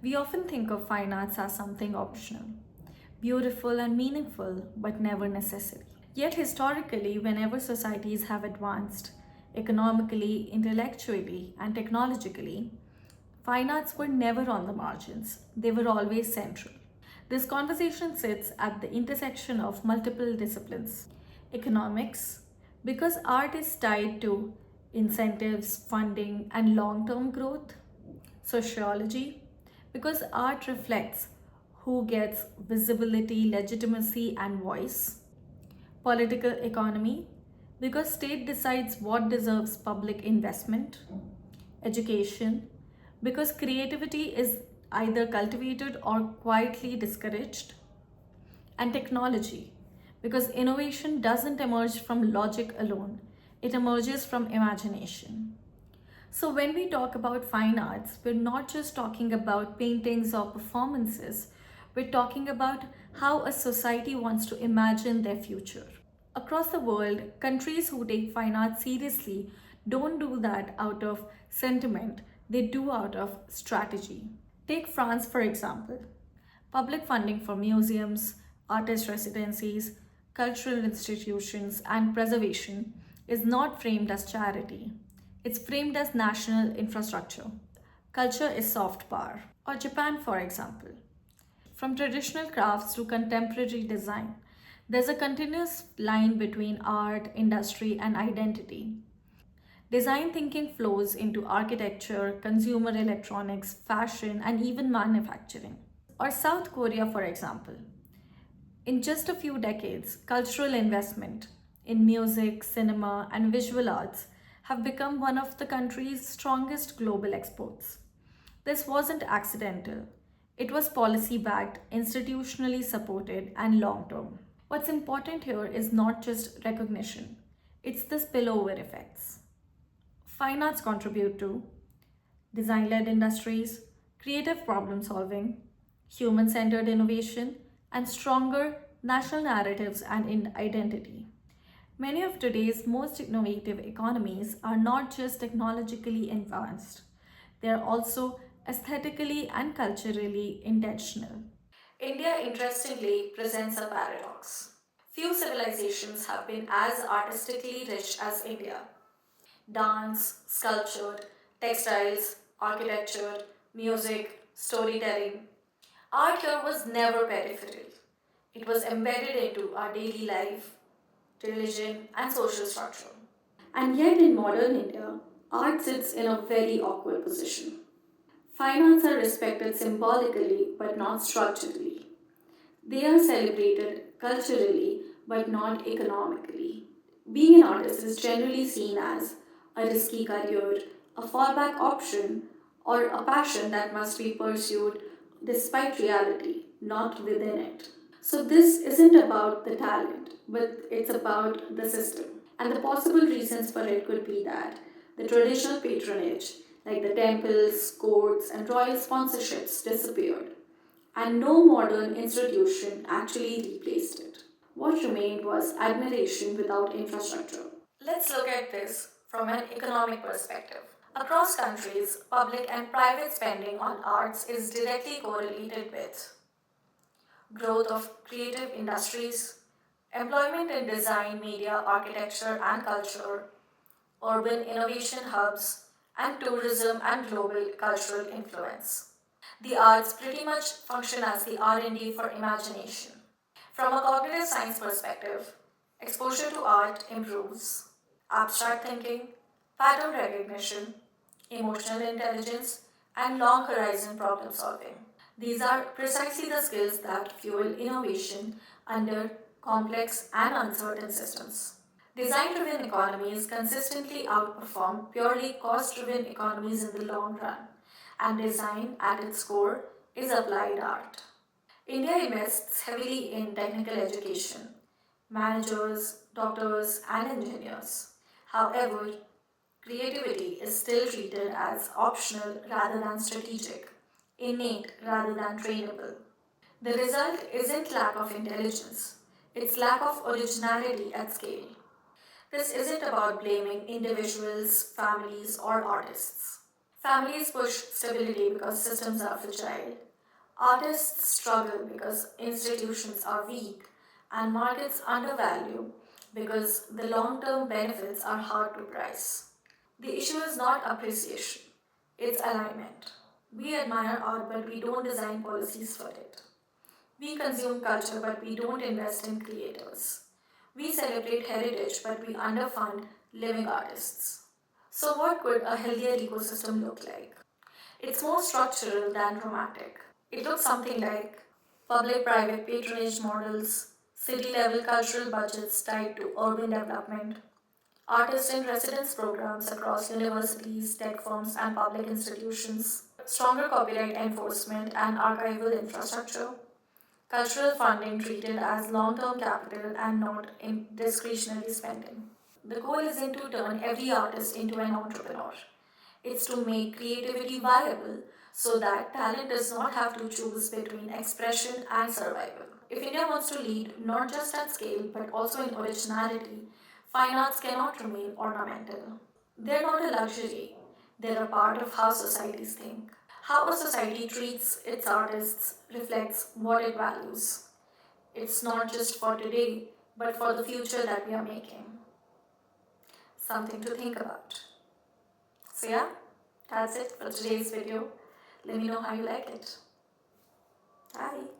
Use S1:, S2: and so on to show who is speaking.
S1: We often think of fine arts as something optional, beautiful and meaningful, but never necessary. Yet, historically, whenever societies have advanced economically, intellectually, and technologically, fine arts were never on the margins, they were always central. This conversation sits at the intersection of multiple disciplines. Economics, because art is tied to incentives, funding, and long term growth. Sociology, because art reflects who gets visibility, legitimacy, and voice. Political economy, because state decides what deserves public investment. Education, because creativity is either cultivated or quietly discouraged. And technology, because innovation doesn't emerge from logic alone, it emerges from imagination. So, when we talk about fine arts, we're not just talking about paintings or performances, we're talking about how a society wants to imagine their future. Across the world, countries who take fine arts seriously don't do that out of sentiment, they do out of strategy. Take France, for example. Public funding for museums, artist residencies, cultural institutions, and preservation is not framed as charity. It's framed as national infrastructure. Culture is soft power. Or Japan, for example. From traditional crafts to contemporary design, there's a continuous line between art, industry, and identity. Design thinking flows into architecture, consumer electronics, fashion, and even manufacturing. Or South Korea, for example. In just a few decades, cultural investment in music, cinema, and visual arts have become one of the country's strongest global exports. This wasn't accidental. It was policy backed, institutionally supported, and long term. What's important here is not just recognition, it's the spillover effects. Fine arts contribute to design led industries, creative problem solving, human centered innovation, and stronger national narratives and identity. Many of today's most innovative economies are not just technologically advanced, they are also aesthetically and culturally intentional. India, interestingly, presents a paradox. Few civilizations have been as artistically rich as India. Dance, sculpture, textiles, architecture, music, storytelling. Art here was never peripheral. It was embedded into our daily life, religion, and social structure. And yet, in modern India, art sits in a very awkward position. Fine arts are respected symbolically but not structurally. They are celebrated culturally but not economically. Being an artist is generally seen as a risky career, a fallback option, or a passion that must be pursued despite reality, not within it. So, this isn't about the talent, but it's about the system. And the possible reasons for it could be that the traditional patronage, like the temples, courts, and royal sponsorships, disappeared, and no modern institution actually replaced it. What remained was admiration without infrastructure. Let's look at this from an economic perspective. Across countries, public and private spending on arts is directly correlated with growth of creative industries, employment in design, media, architecture, and culture, urban innovation hubs, and tourism and global cultural influence. The arts pretty much function as the R&D for imagination. From a cognitive science perspective, exposure to art improves abstract thinking, pattern recognition, emotional intelligence, and long horizon problem solving. These are precisely the skills that fuel innovation under complex and uncertain systems. Design driven economies consistently outperform purely cost driven economies in the long run, and design at its core is applied art. India invests heavily in technical education, managers, doctors, and engineers. However, creativity is still treated as optional rather than strategic, innate rather than trainable. The result isn't lack of intelligence, it's lack of originality at scale. This isn't about blaming individuals, families, or artists. Families push stability because systems are fragile. Artists struggle because institutions are weak, and markets undervalue because the long term benefits are hard to price. The issue is not appreciation, it's alignment. We admire art, but we don't design policies for it. We consume culture, but we don't invest in creators. We celebrate heritage, but we underfund living artists. So, what could a healthier ecosystem look like? It's more structural than dramatic. It looks something like public private patronage models, city level cultural budgets tied to urban development, artist in residence programs across universities, tech firms, and public institutions, stronger copyright enforcement and archival infrastructure, cultural funding treated as long term capital and not in discretionary spending. The goal isn't to turn every artist into an entrepreneur. It's to make creativity viable so that talent does not have to choose between expression and survival. If India wants to lead, not just at scale but also in originality, fine arts cannot remain ornamental. They're not a luxury, they're a part of how societies think. How a society treats its artists reflects what it values. It's not just for today, but for the future that we are making. Something to think about. So, yeah, that's it for today's video. Let me know how you like it. Bye.